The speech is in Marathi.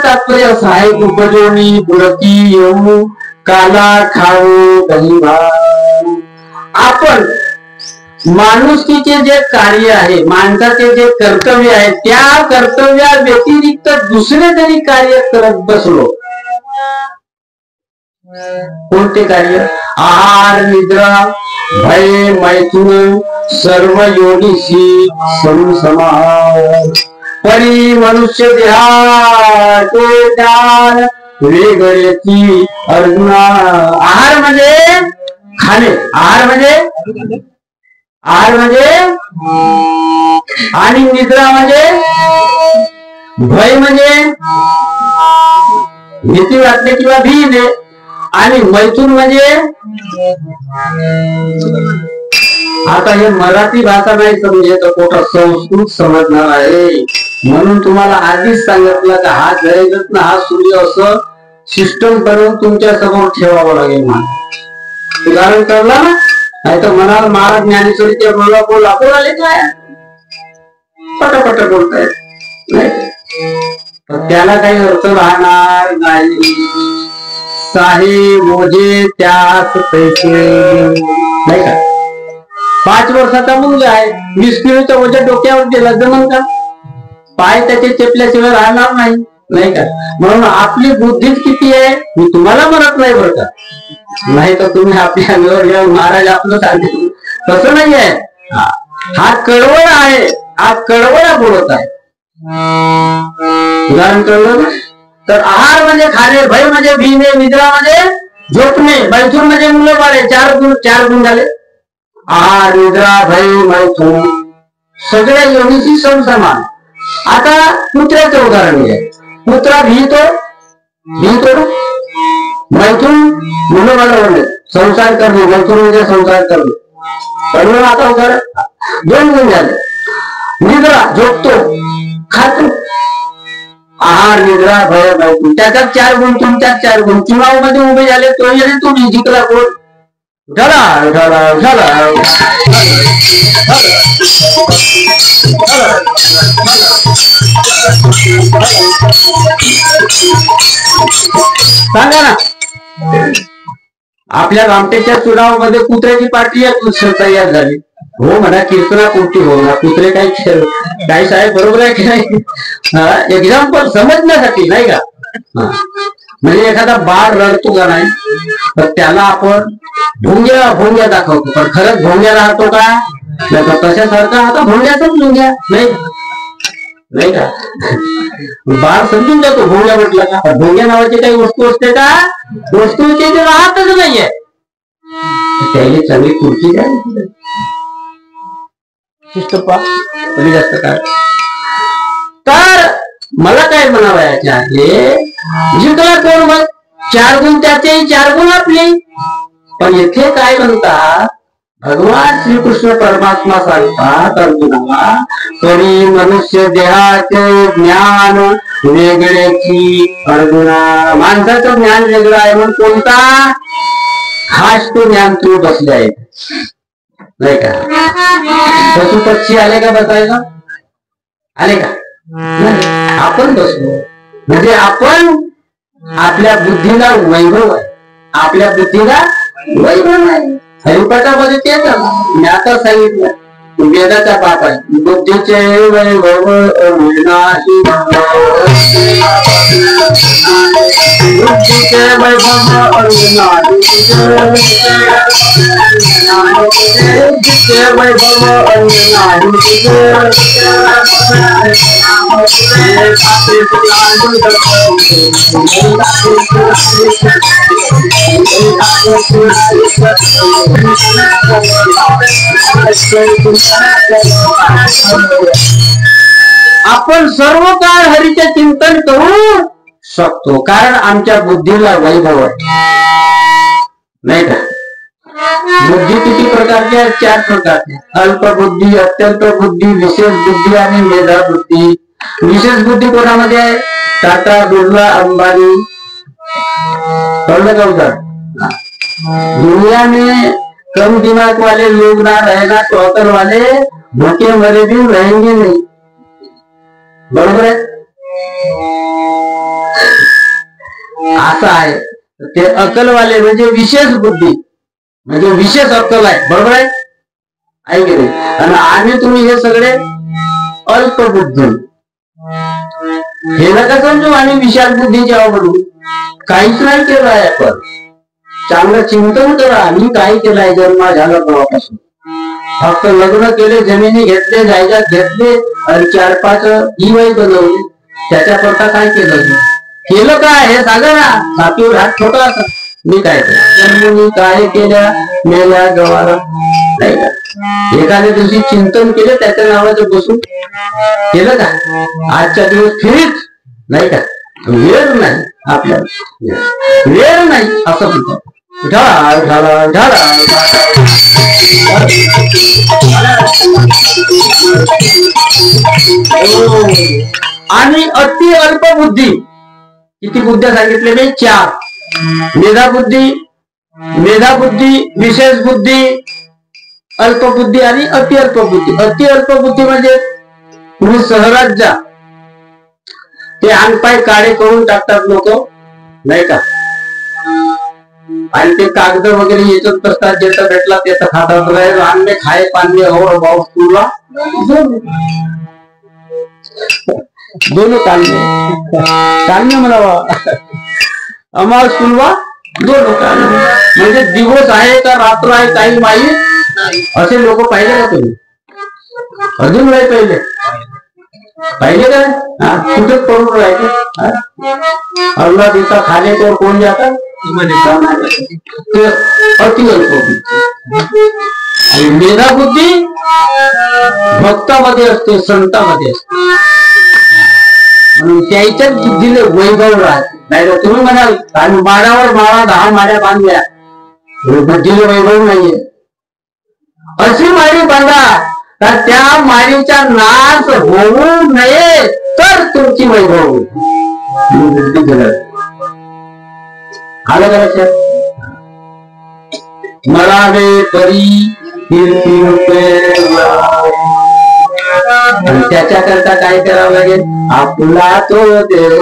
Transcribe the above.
तात्पर्य असं आहे, उपजोनी बुडकी येऊ काला खाऊ गहिबा. आपण माणुसकीचे जे कार्य आहे, माणसाचे जे कर्तव्य आहे, त्या कर्तव्या व्यतिरिक्त दुसरे जरी कार्य करत बसलो, कोणते कार्य? आहार निद्रा भय मैथुन सर्व योनिशी समसमार परी मनुष्य देहाचे ज्ञान वेगळेची अर्जुना. आहार म्हणजे खाणे, आहार म्हणजे आणि निद्रा म्हणजे, भय म्हणजे भीती वाटणे किंवा भीने, आणि मैथून म्हणजे, आता हे मराठी भाषा नाही समजे तर कोठा संस्कृत समजणार आहे. म्हणून तुम्हाला आधीच सांगितलं का हा जयगत ना हा सूर्य असं सिस्टम करून तुमच्या समोर ठेवावं लागेल. उदाहरण कळला ना? नाही तर म्हणाल महाराज ज्ञानेश्वरीचे बोला आले काय पटापट बोलतायत, नाही तर त्याला काही अर्थ राहणार नाही. साहेब मोजे त्यास पैसे नाही का? 5 वर्षाचा मुलगा आहे, 20 किलोचा वजन डोक्यावर दिला जमन का? पाय त्याचे चेपल्याशिवाय राहणार नाही, नाही का? म्हणून आपली बुद्धीच किती आहे मी तुम्हाला म्हणत नाही बरं का, नाही तर तुम्ही आपल्या अंगावर महाराज आपलं सांगितलं तसं नाही आहे. हा कळवळ आहे, हा कळवळा बोलत आहे. उदाहरण कळलं ना? तर आहार म्हणजे खाणे, भय म्हणजे भिणे, निद्रा म्हणजे झोपणे, मैथून म्हणजे मुलं बाळे. 4 गुण झाले. आहार निद्रा भय मैथून सगळ्या योनीशी समसमान. आता कुत्र्याचं उदाहरण घ्या. कुत्रा भीतो मैथून मुलं बाळ संसार करणे, मैथून म्हणजे संसार करणे. पण आता उदाहरण 2 गुण झाले. निद्रा झोपतो, खातो. आहार निद्रा भय मैथून त्याच्यात 4 गुण, तुमच्यात 4 गुण. चुनाव मध्ये उभे झाले तो तुम्ही जिंकला कोण? झाला झाला झाला. सांगा ना, आपल्या रामटेच्या चुनावामध्ये कुत्र्याची पार्टी तयार झाली. हो म्हणा, कीर्तना कोणती हो ना, कुत्रे काही साहेब बरोबर आहे की नाही? एक्झाम्पल समजण्यासाठी नाही का? म्हणजे एखादा बाळ रडतो का नाही तर त्याला आपण भोंग्या दाखवतो, पण खरंच भोंग्या राहतो का? तशासारखा आता भोंग्याच भोंग्या नाही का? बाळ समजून जातो भोंग्या म्हटलं का. भोंग्या नावाची काही वस्तू असते का? वस्तू ते राहतच नाहीये. त्याने चांगली खुर्ची द्या जास्त काय. तर मला काय म्हणावयाचे आहे, जिंकला कोण मग? 4 गुण त्याचे, 4 गुण आपले. पण येथे काय म्हणतात भगवान श्रीकृष्ण परमात्मा सांगतात अर्जुनाला, तरी मनुष्य देहाचे ज्ञान वेगळेची. अर्जुना, माणसाचं ज्ञान वेगळं आहे म्हणून कोणता? हाच तो ज्ञान तू बसले आहे नाही का? पशु पक्षी आले का बसायला? आले का? आपण बसलो म्हणजे आपण आपल्या बुद्धीला वैभव आहे, आपल्या बुद्धीला वैभव आहे. हरिपाठामध्ये तेच मी आता सांगितलं, वेदाचा पाप आहे. बुद्धीचे वैभव अविनाशी, बुद्धीचे वैभव अविनाशी, बुद्धीचे वैभव अविनाशी. आपण सर्व काळ हरीचे चिंतन करू शकतो, कारण आमच्या बुद्धीला वैभव आहे नाही का? बुद्धी किती प्रकारची आहे? 4 प्रकारची. अल्प बुद्धी, अत्यंत बुद्धी, विशेष बुद्धी आणि मेधा बुद्धी. विशेष बुद्धी कोणामध्ये आहे? टाटा, बिर्ला, अंबानी. कळलं का उदाहरण? दुनिया में कम दिमाग वाले लोग ना रहना, टॉकर वाले भूखे मरे भी रहेंगे नहीं. बरोबर है? असं आहे. ते अक्कलवाले म्हणजे विशेष बुद्धी, म्हणजे विशेष अक्कल आहे. बरोबर आहे की नाही? आणि आम्ही तुम्ही हे सगळे अल्पबुद्धी. हे नका समजू आम्ही विशाल बुद्धीचे आवडू. काहीच नाही केलं आहे. आपण चांगलं चिंतन करा. आम्ही काय केलंय जन्म झाला तेव्हापासून. फक्त लग्न केले, जमिनी घेतले, जायदाद घेतले आणि 4-5 इवाई बनवली. त्याच्याकरता काय केलं काय हे सांगा ना. छातीवर हात छोटा असा. मी काय केलं? जन्मी काय केल्या, मेल्या गवारा नाही का? एखाद्या दिवशी चिंतन केलं त्याच्या नावाचं बसून केलं का? आजच्या दिवस फिरीच नाही का? वेळ नाही आपल्याला, वेळ नाही असं म्हणतात. आणि अति अल्प बुद्धी. किती बुद्ध्या सांगितले मी? 4. मेधाबुद्धी, विशेष बुद्धी, अल्पबुद्धी आणि अति अल्पबुद्धी. अति अल्पबुद्धी म्हणजे तुम्ही शहरात जा, ते अंगपाय काळे करून टाकतात लोक नाही का? आणि ते कागद वगैरे येतच असतात. ज्याचा भेटला त्याचा खातात. आणले खाय पाणी और पाऊस तुला दोन काढणे म्हणावा. अमाव सुलवा दोन काढणे म्हणजे दिवस आहे का रात्र आहे काही माहीत. असे लोक पाहिले का तुम्ही? अजून नाही पाहिले काय? कुठे पडून राहायचे. अल्ला दिवसा खाले तर कोण जातात? अति अल्पबुद्धी. आणि मेधाबुद्धी भक्तामध्ये असते, संतांमध्ये असते. म्हणून त्याच्याच बुद्धीने वैभव राहते. नाही तर तुम्ही म्हणाल आणि माडावर माळा 10 माड्या बांधल्या, बुद्धीने वैभव नाहीये. अशी माळी बांधा तर त्या माळीचा नाश होऊ नये तर तुमची वैभव बुद्धी घडत. आलं का लक्षात? मरावे तरी त्याच्याकरता काय करावं लागेल? आपला तो देव